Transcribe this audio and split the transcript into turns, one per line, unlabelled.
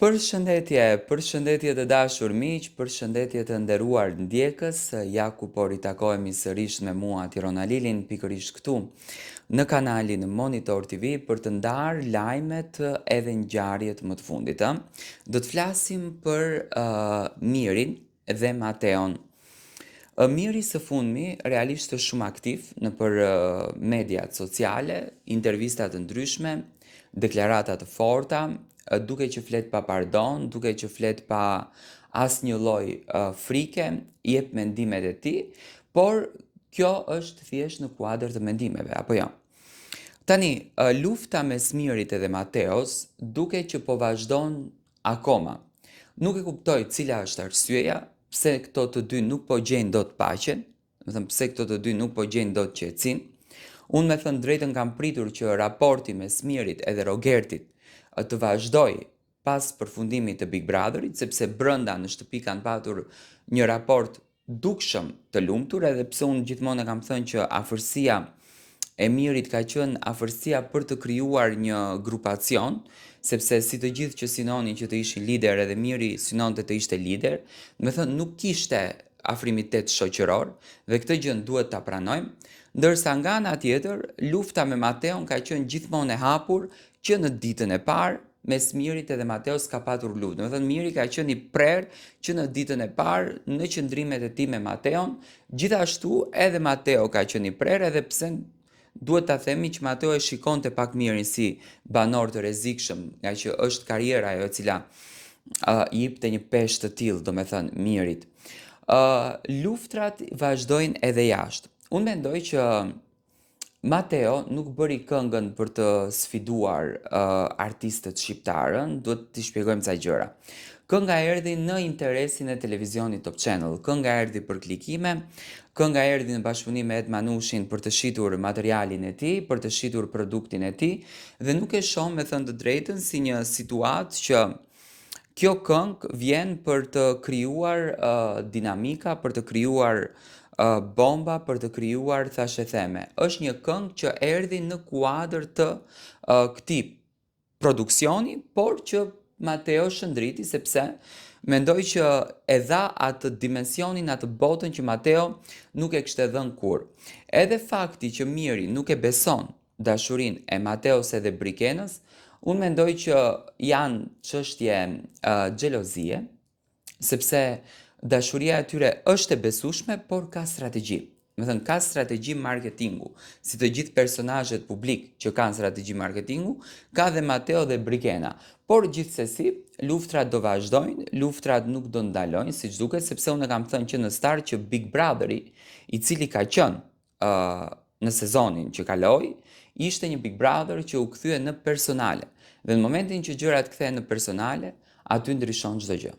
Përshëndetje të dashur miq, përshëndetje të nderuar ndjekës, ja ku po ritakohemi sërish me mua Tirona Lilin, pikërisht këtu në kanalin Monitor TV për të ndarë lajmet edhe ngjarjet më të fundit. Do të flasim për Mirin dhe Mateon. Miri së fundmi realisht është shumë aktiv në për mediat sociale, intervista të ndryshme, deklarata të forta, duke që flet pa pardon, duke që flet pa asnjë lloj frike, jep mendimet e tij, por kjo është thjesht në kuadër të mendimeve, apo jo? Tani, lufta mes Mirit edhe Mateos duke që po vazhdon akoma. Nuk e kuptoj cila është arsyeja, pse këto të dy nuk po gjejnë dot paqen, do të thënë pse këto të dy nuk po gjejnë dot qetësinë. Unë me thënë drejtën kam pritur që raporti mes Mirit edhe Rogertit të vazhdoj pas përfundimit të Big Brotherit, sepse brenda në shtëpi kanë patur një raport dukshëm të lumtur, edhe pse unë gjithmonë e kam thënë që afërsia e Mirit ka qenë afërsia për të krijuar një grupacion, sepse si të gjithë që synonin që të ishin lider edhe Miri synonte të ishte lider, do të thënë nuk kishte afrimitet shoqëror dhe këtë gjë duhet ta pranojmë, ndërsa nga ana tjetër lufta me Mateon ka qenë gjithmonë e hapur që në ditën e parë mes Mirit edhe Mateos ka patur luftë. Do të thënë Miri ka qenë i prerë që në ditën e parë në qëndrimet e tij me Mateon, gjithashtu edhe Mateo ka qenë i prerë edhe pse duhet ta themi që Mateo e shikonte pak Mirin si banor të rrezikshëm, nga që është karriera ajo e cila i jepte një peshë të tillë, domethënë Mirit. Luftrat vazhdojnë edhe jashtë. Unë mendoj që Mateo nuk bëri këngën për të sfiduar artistët shqiptarën, duhet t'i shpjegojmë ca gjëra. Kënga erdhi në interesin e televizionit Top Channel, kënga erdhi për klikime, kënga erdhi në bashkëpunim me Ed Manushin për të shitur materialin e tij, për të shitur produktin e tij, dhe nuk e shoh me thënë të drejtën si një situatë që kjo këngë vjen për të krijuar dinamika, për të krijuar bomba, për të krijuar thashë theme. Është një këngë që erdhi në kuadër të këtij produksioni, por që Mateo shëndriti sepse mendoj që e dha atë dimensionin, atë botën që Mateo nuk e kishte dhënë kur. Edhe fakti që Miri nuk e beson dashurinë e Mateos edhe Brikenës, unë mendoj që janë çështje xhelozie, sepse dashuria e tyre është e besueshme, por ka strategji. Me thënë, ka strategji marketingu. Si të gjithë personazhet publik që kanë strategji marketingu, ka dhe Mateo dhe Brikena. Por gjithsesi, luftrat do vazhdojnë, luftrat nuk do ndalojnë, siç duket, sepse unë kam thënë që në start që Big Brotheri, i cili ka qenë në sezonin që kaloi, ishte një Big Brother që u kthye në personale. Dhe në momentin që gjërat kthehen në personale, aty ndryshon çdo gjë.